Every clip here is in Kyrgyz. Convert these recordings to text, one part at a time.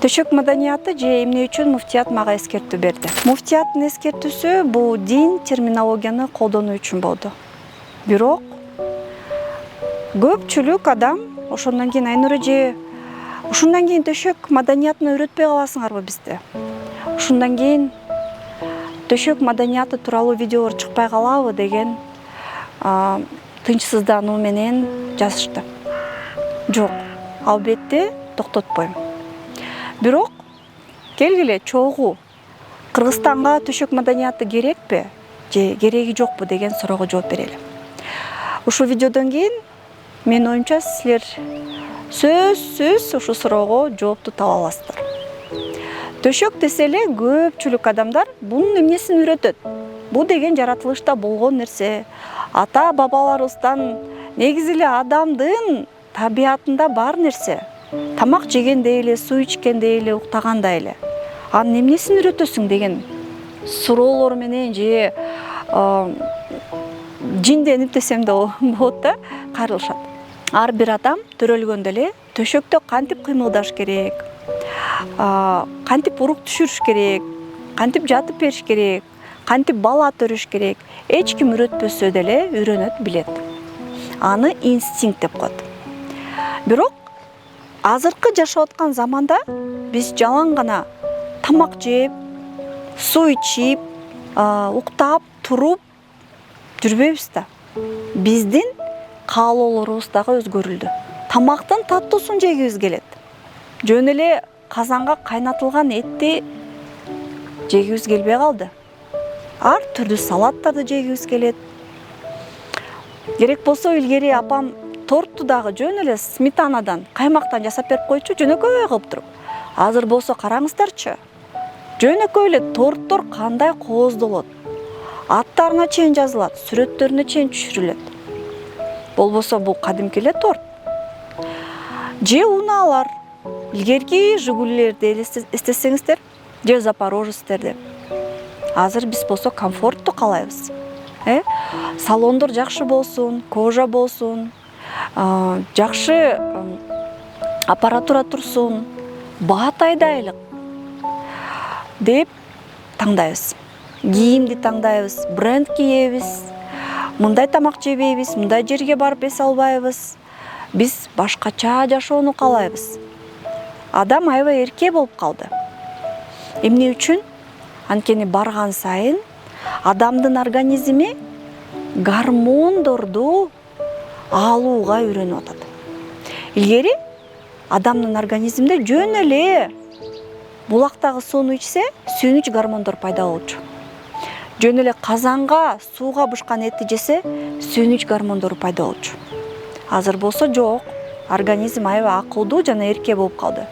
Төшөк маданияты же эмне үчүн муфтият мага эскертүү берди. Муфтияттын эскертүүсү бул дин терминологияны колдонуу үчүн болду. Бирок көпчүлүк адам ошондон кийин Айнура эже ушундан кийин төшөк маданиятын үйрөтпөй каласыңарбы бизди? Ушундан кийин төшөк маданияты тууралуу видеолор чыкпай калабы деген тынчсыздануу менен жазышты. Жок, албетте токтотпойм. Бирок келгиле чогуу Кыргызстанга төшөк маданияты керекпи же кереги жокпу деген суроого жооп берели. Ушул видеодон кийин менин оюмча силер сөзсүз ушул суроого жоопту таба аласыздар. Төшөк десе эле көпчүлүк адамдар бунун эмнесин үйрөтөт? Бул деген жаратылышта болгон нерсе. Ата бабаларыбыздан негизи эле адамдын табиятында бар нерсе. Тамак жегенде эле, суу ичкенде эле, уктаганда эле. Анын эмнесин үйрөтөсүң деген суроолор менен же жинденип десем да болот да, кайрылышат. Ар бир адам төрөлгөндө эле төшөктө кантип кыймылдаш керек, кантип урук түшүрүш керек, кантип жатып бериш керек, кантип бала төрүш керек, эч ким үйрөтпөсө деле үйрөнөт, билет. Аны инстинкт деп коет. Бирок азыркы жашап аткан заманда биз жалаң гана тамак жеп, суу ичип, уктап, туруп жүрбөйбүз да. Биздин каалоолорубуз дагы өзгөрүлдү. Тамактын таттуусун жегибиз келет. Жөн эле казанга кайнатылган этти жегибиз келбей калды. Ар түрдүү салаттарды жегибиз келет. Керек болсо илгери апам торту дагы жөн эле сметанадан, каймактан жасап берип койчу, жөнөкөй кылып туруп. Азыр болсо караңыздарчы. Жөнөкөй эле торттор кандай кооздолот. Аттарына чейин жазылат, сүрөттөрүнө чейин түшүрүлөт. Болбосо бул кадимки эле торт. Же унаалар, илгерки Жигулилерди эстесеңиздер, же Запорожецтерди. Азыр биз болсо комфортту каалайбыз. Салондор жакшы болсун, кожа болсун, жакшы аппаратура турсун, баат айдайлык деп таңдайбыз. Кийимди таңдайбыз, бренд кийебиз, мындай тамак жебейбиз, мындай жерге барып эс албайбыз. Биз башкача жашоону каалайбыз. Адам аябай эрке болуп калды. Эмне үчүн? Анткени барган сайын адамдын организми гормондорду алууга үйрөнүп атат. Илгери адамдын организминде жөн эле булактагы сууну ичсе, сүйүнүч гормондор пайда болчу. Жөн эле казанга сууга бышкан этти жесе, сүйүнүч гормондору пайда болчу. Азыр болсо жок. Организм аябай акылдуу жана эрке болуп калды.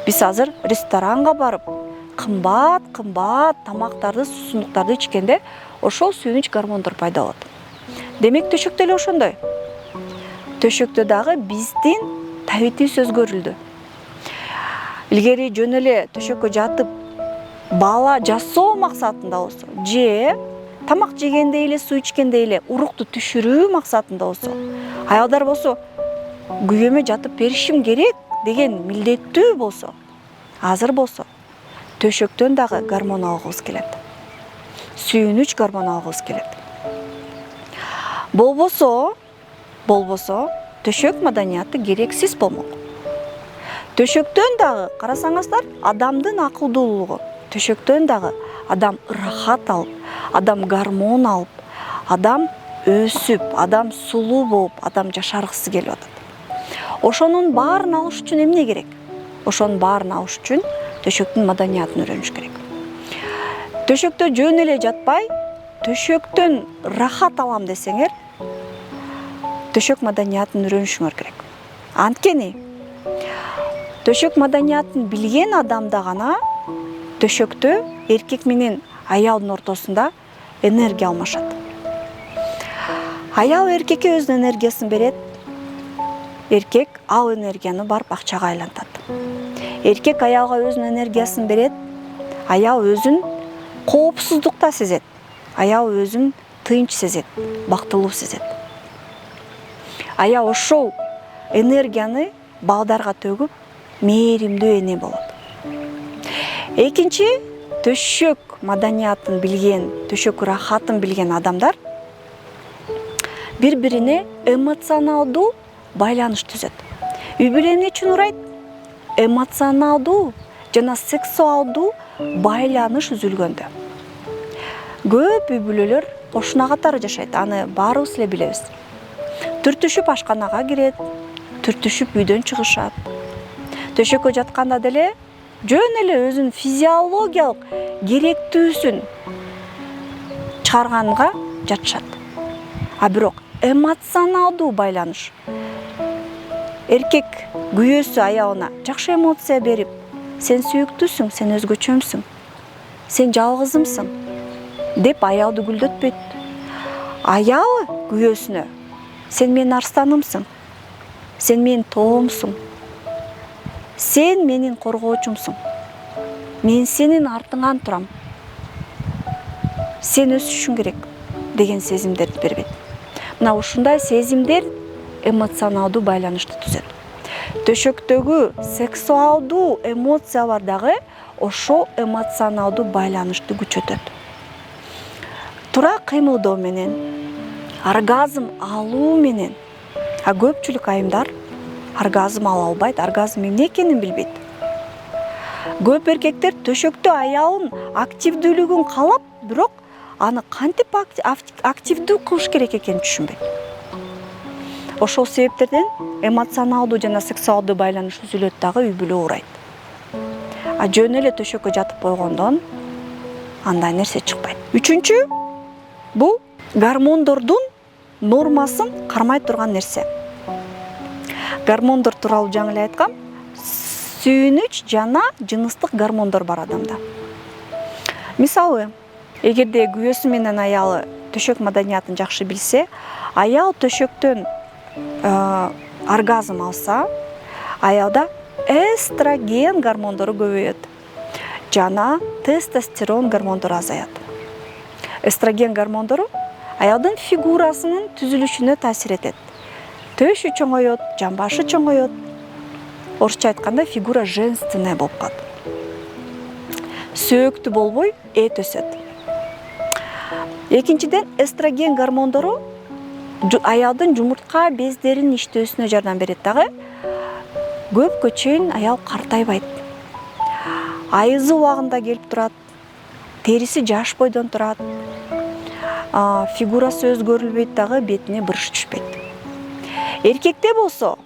Биз азыр ресторанга барып, кымбат тамактарды, суусундуктарды ичкенде, ошол сүйүнүч гормондор пайда болот. Демек төшөктө эле ошондой. Төшөктө дагы биздин табитибиз өзгөрүлдү. Илгери жөн эле төшөккө жатып бала жасоо максатында болсо, же тамак жегенде эле, суу ичкенде эле урукту түшүрүү максатында болсо, аялдар болсо күйөөмө жатып беришим керек деген милдеттүү болсо, азыр болсо төшөктөн дагы гормон алгыбыз келет. Сүйүнүч гормон алгыбыз келет. Болбосо төшөк маданияты керексиз болмок. Төшөктөн дагы карасаңыздар, адамдын акылдуулугу. Төшөктөн дагы адам ырахат алып, адам гормон алып, адам өсүп, адам сулуу болуп, адам жашаргысы келип атат. Ошонун баарын алыш үчүн эмне керек? Ошонун баарын алыш үчүн төшөктүн маданиятын үйрөнүш керек. Төшөктө жөн эле жатпай, төшөктөн рахат алам десеңер, төшөк маданиятын үйрөнүшүңөр керек. Анткени төшөк маданиятын билген адамда гана төшөктө эркек менен аялдын ортосунда энергия алмашат. Аял эркекке өзүнүн энергиясын берет, эркек ал энергияны барып акчага айлантат. Эркек аялга өзүнүн энергиясын берет, аял өзүн коопсуздукта сезет, аял өзүн тынч сезет, бактылуу сезет. Аял ошол энергияны балдарга төгүп, мээримдүү эне болот. Экинчи, төшөк маданиятын билген, төшөк рахатын билген адамдар бири-бирине эмоционалдуу байланыш түзөт. Үй бүлө эмне үчүн урайт? Эмоционалдуу жана сексуалдуу байланыш үзүлгөндө. Көп үй бүлөлөр кошуна катары жашайт, аны баарыбыз эле билебиз. Түртүшүп ашканага кирет, түртүшүп үйдөн чыгышат. Төшөккө жатканда деле жөн эле өзүнүн физиологиялык керектүүсүн чыгарганга жатышат. А бирок эмоционалдуу байланыш. Эркек күйөөсү аялына жакшы эмоция берип, сен сүйүктүүсүң, сен өзгөчөмсүң, сен жалгызымсың деп аялды гүлдөтпөйт. Аялы күйөөсүнө сен менин арстанымсың, сен менин тоомсуң, сен менин коргоочумсуң, мен сенин артыңан турам, сен өсүшүң керек деген сезимдерди бербейт. Мына ушундай сезимдер эмоционалдуу байланышты түзөт. Төшөктөгү сексуалдуу эмоциялар дагы ошо эмоционалдуу байланышты күчөтөт. Тура кыймылдоо менен, оргазм алуу менен, а көпчүлүк айымдар оргазм ала албайт, оргазм эмне экенин билбейт. Көп эркектер төшөктө аялын активдүүлүгүн каалап, бирок аны кантип активдүү кылыш керек экенин түшүнбөйт. Ошол себептерден эмоционалдуу жана сексуалдуу байланыш үзүлөт дагы үй бүлө урайт. А жөн эле төшөккө жатып койгондон андай нерсе чыкпайт. Үчүнчү, бул гормондордун нормасын кармай турган нерсе. Гормондор тууралуу жаңы эле айткам. Сүйүнүч жана жыныстык гормондор бар адамда. Мисалы, эгерде күйөөсү менен аялы төшөк маданиятын жакшы билсе, аял төшөктөн оргазм алса, аялда эстроген гормондору көбөйөт жана тестостерон гормондору азаят. Эстроген гормондору аялдын фигурасынын түзүлүшүнө таасир этет. Төшү чоңойот, жамбашы чоңойот. Орусча айтканда фигура женственная болуп калат. Сөөктүү болбой, эт өсөт. Экинчиден, эстроген гормондору аялдын жумуртка бездеринин иштөөсүнө жардам берет дагы. Көпкө чейин аял картайбайт. Айызы убагында келип турат. Териси жаш бойдон турат. Фигурасы өзгөрүлбөйт дагы, бетине бырыш түшпөйт. Эркекте болсо,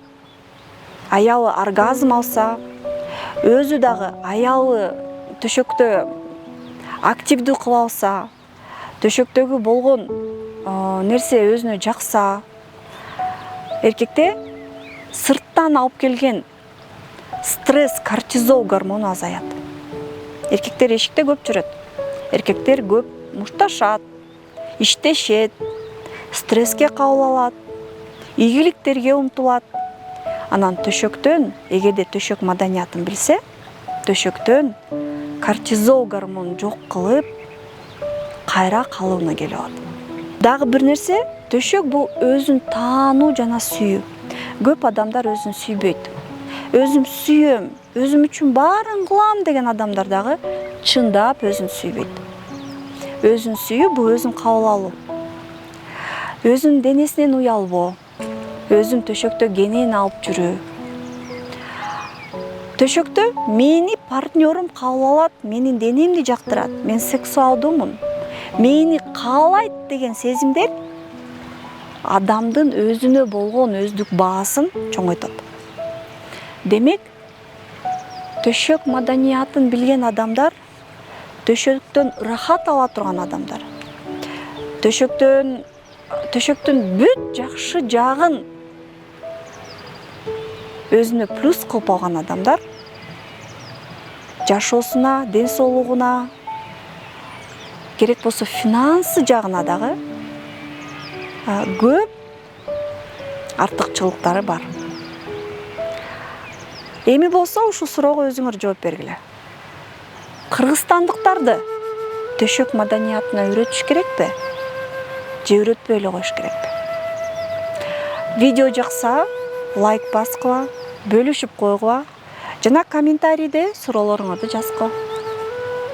аялы оргазм алса, өзү дагы аялы төшөктө активдүү кыла алса, төшөктөгү болгон нерсе өзүнө жакса, эркекте сырттан алып келген стресс, кортизол гормону азаят. Эркектер эшикте көп жүрөт. Эркектер көп мушташат, иштешет, стресске кабыл алат, ийгиликтерге умтулат. Анан төшөктөн, эгерде төшөк маданиятын билсе, төшөктөн кортизол гормонун жок кылып, кайра калыбына келип алат. Дагы бир нерсе, төшөк бул өзүн таануу жана сүйүү. Көп адамдар өзүн сүйбөйт. Өзүм сүйөм, өзүм үчүн баарын кылам деген адамдар дагы чындап өзүн сүйбөйт. Өзүн сүйүү бул өзүн кабыл алуу. Өзүнүн денесинен уялбоо, өзүн төшөктө кенен алып жүрүү. Төшөктө мени партнерим кабыл алат, менин денемди жактырат, мен сексуалдуумун, мени каалайт деген сезимдер адамдын өзүнө болгон өздүк баасын чоңойтот. Демек, төшөк маданиятын билген адамдар төшөктөн рахат ала турган адамдар. Төшөктүн бүт жакшы жагын өзүнө плюс кылып алган адамдар жашоосуна, ден соолугуна, керек болсо финансы жагына дагы көп артыкчылыктары бар. Эми болсо ушул суроого өзүңөр жооп бергиле. Кыргызстандыктарды төшөк маданиятына үйрөтүш керекпи? Же үйрөтпөй эле коюш керекпи? Видео жакса, лайк баскыла, бөлүшүп койгула жана комментарийде суроолоруңарды жазгыла.